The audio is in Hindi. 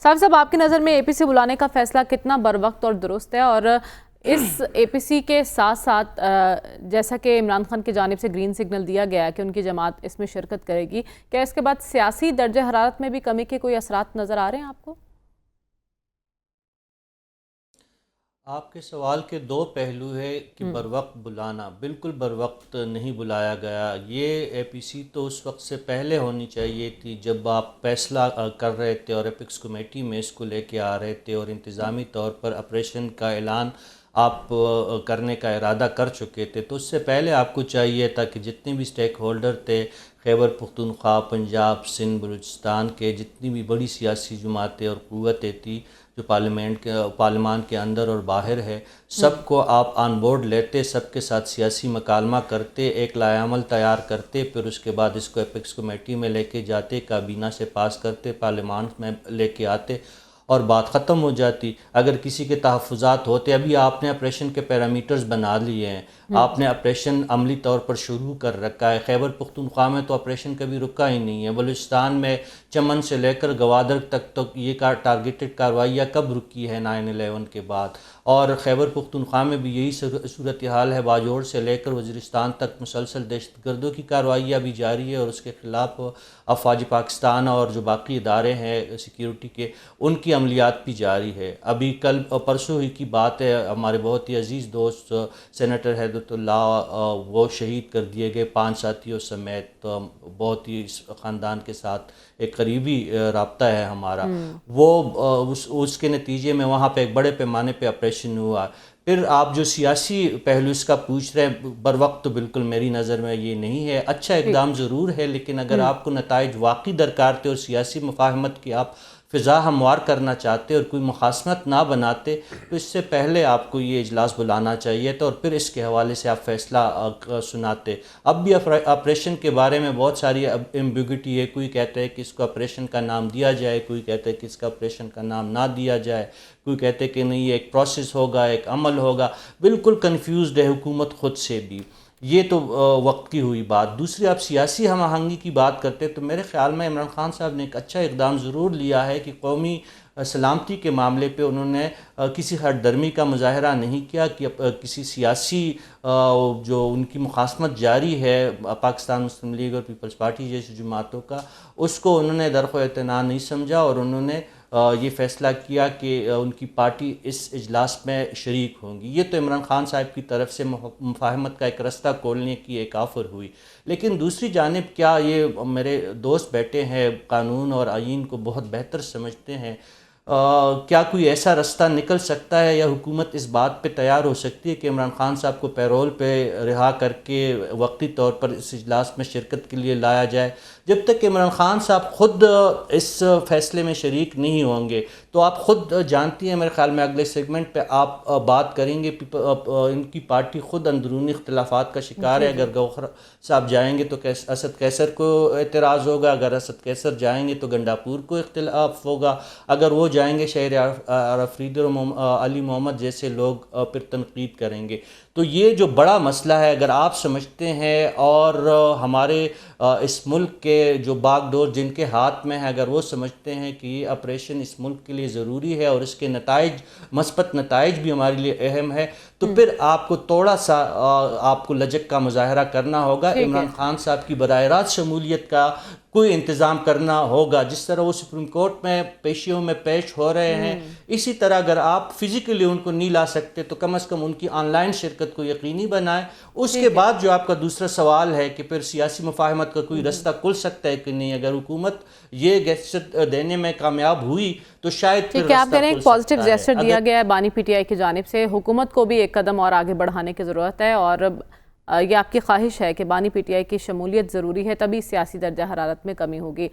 साहब साहब, आपकी नज़र में एपीसी बुलाने का फैसला कितना बरवक्त और दुरुस्त है? और इस एपीसी के साथ साथ जैसा कि इमरान खान की जानिब से ग्रीन सिग्नल दिया गया है कि उनकी जमात इसमें शिरकत करेगी, क्या इसके बाद सियासी दर्जे हरारत में भी कमी के कोई असरात नज़र आ रहे हैं आपको? आपके सवाल के दो पहलू है कि बरवक्त बुलाना, बिल्कुल बरवक्त नहीं बुलाया गया। ये एपीसी तो उस वक्त से पहले होनी चाहिए थी जब आप फैसला कर रहे थे और एपिक्स कमेटी में इसको लेके आ रहे थे और इंतज़ामी तौर पर ऑपरेशन का ऐलान आप करने का इरादा कर चुके थे। तो उससे पहले आपको चाहिए था कि जितने भी स्टेक होल्डर थे, खैबर पख्तूनख्वा, पंजाब, सिंध, बलूचिस्तान के जितनी भी बड़ी सियासी जमातें और क़ुव्वतें थी जो पार्लियामान के अंदर और बाहर है, सबको आप ऑन बोर्ड लेते, सबके साथ सियासी मकालमा करते, एक लायामल तैयार करते, फिर उसके बाद इसको एपिक्स कमेटी में लेके जाते, काबीना से पास करते, पार्लियामान में लेके आते और बात ख़त्म हो जाती। अगर किसी के तहफ़्फ़ुज़ात होते, अभी आपने ऑपरेशन के पैरामीटर्स बना लिए हैं, आपने ऑपरेशन अमली तौर पर शुरू कर रखा है। खैबर पख्तूनख्वा में तो ऑपरेशन कभी रुका ही नहीं है। बलूचिस्तान में चमन से लेकर गवादर तक तो ये टारगेटेड कार्रवाइयाँ कब रुकी है 9/11 के बाद। और खैबर पख्तूनख्वा में भी यही सूरत हाल है। बाजोड़ से लेकर वज़ीरिस्तान तक मुसलसल दहशतगर्दों की कार्रवाइयाँ भी जारी है और उसके ख़िलाफ़ अफवाज पाकिस्तान और जो बाकी इदारे हैं सिक्योरिटी के, उनकी अमलियात भी जारी है। अभी कल परसों ही की बात है, हमारे बहुत ही अजीज़ दोस्त सेनेटर हैदतुल्लाह वो शहीद कर दिए गए 5 साथियों समेत। बहुत ही इस ख़ानदान के साथ एक करीबी राब्ता है हमारा। वो उसके नतीजे में वहाँ पे एक बड़े पैमाने पे ऑपरेशन हुआ। फिर आप जो सियासी पहलू इसका पूछ रहे हैं, बर वक्त तो बिल्कुल मेरी नज़र में ये नहीं है। अच्छा इकदाम ज़रूर है, लेकिन अगर आपको नताइज वाकई दरकार थे और सियासी मुफाहमत की आप फ़िज़ा हमवार करना चाहते और कोई मुखासमत ना बनाते, तो इससे पहले आपको ये इजलास बुलाना चाहिए था और फिर इसके हवाले से आप फ़ैसला सुनाते। अब भी ऑपरेशन के बारे में बहुत सारी एम्बिग्यूटी है। कोई कहता है कि इसको ऑपरेशन का नाम दिया जाए, कोई कहता है कि इसका ऑपरेशन का नाम ना दिया जाए, कोई कहते हैं कि नहीं ये एक प्रोसेस होगा, एक अमल होगा। बिल्कुल कन्फ्यूज़्ड है हुकूमत ख़ुद से भी। ये तो वक्त की हुई बात। दूसरी, आप सियासी हम आहंगी की बात करते तो मेरे ख़्याल में इमरान खान साहब ने एक अच्छा इक़दाम ज़रूर लिया है कि कौमी सलामती के मामले पे उन्होंने किसी हठधर्मी का मुजाहरा नहीं किया कि किसी सियासी जो उनकी मुखासमत जारी है पाकिस्तान मुस्लिम लीग और पीपल्स पार्टी जैसी जमातों का, उसको उन्होंने दरख्वास्त इत्तना नहीं समझा और उन्होंने ये फ़ैसला किया कि उनकी पार्टी इस इजलास में शरीक होंगी। ये तो इमरान खान साहब की तरफ से मुफाहमत का एक रास्ता खोलने की एक ऑफ़र हुई। लेकिन दूसरी जानिब क्या ये मेरे दोस्त बैठे हैं कानून और आईन को बहुत बेहतर समझते हैं, क्या कोई ऐसा रास्ता निकल सकता है या हुकूमत इस बात पे तैयार हो सकती है कि इमरान खान साहब को पैरोल पे रिहा करके वक्ती तौर पर इस इजलास में शिरकत के लिए लाया जाए? जब तक कि इमरान खान साहब ख़ुद इस फ़ैसले में शरीक नहीं होंगे, तो आप ख़ुद जानती हैं, मेरे ख़्याल में अगले सेगमेंट पे आप बात करेंगे, इनकी पार्टी ख़ुद अंदरूनी इख्तिलाफ़ात का शिकार है। अगर गौहर साहब जाएंगे तो असद कैसर को एतराज़ होगा, अगर असद कैसर जाएंगे तो गंडापुर को इख्तिलाफ़ होगा, अगर वो जाएंगे शहर आफरीदी और अली मोहम्मद जैसे लोग फिर तनकीद करेंगे। तो ये जो बड़ा मसला है, अगर आप समझते हैं और हमारे इस मुल्क के जो बागडोर जिनके हाथ में है, अगर वो समझते हैं कि ये ऑपरेशन इस मुल्क के लिए ज़रूरी है और इसके नताइज, मस्बत नताइज भी हमारे लिए अहम है, तो फिर आपको थोड़ा सा आपको लचक का मुजाहरा करना होगा। इमरान खान साहब की बराह रास्त शमूलियत का कोई इंतज़ाम करना होगा। जिस तरह वो सुप्रीम कोर्ट में पेशियों में पेश हो रहे हैं, इसी तरह अगर आप फिज़िकली उनको नहीं ला सकते तो कम से कम उनकी ऑनलाइन शिरकत को यकीनी बनाएं। उसके बाद जो आपका दूसरा सवाल है कि फिर सियासी मुफाहमत का कोई रास्ता खुल सकता है कि नहीं, अगर हुकूमत ये गेस्चर देने में कामयाब हुई तो शायद फिर आप कह रहे हैं एक पॉजिटिव गेस्चर दिया गया है बानी पीटीआई की जानिब से, हुकूमत को भी एक कदम और आगे बढ़ाने की ज़रूरत है और ये आपकी ख्वाहिश है कि बानी पीटीआई की शमूलियत ज़रूरी है, तभी सियासी दर्जा हरारत में कमी होगी।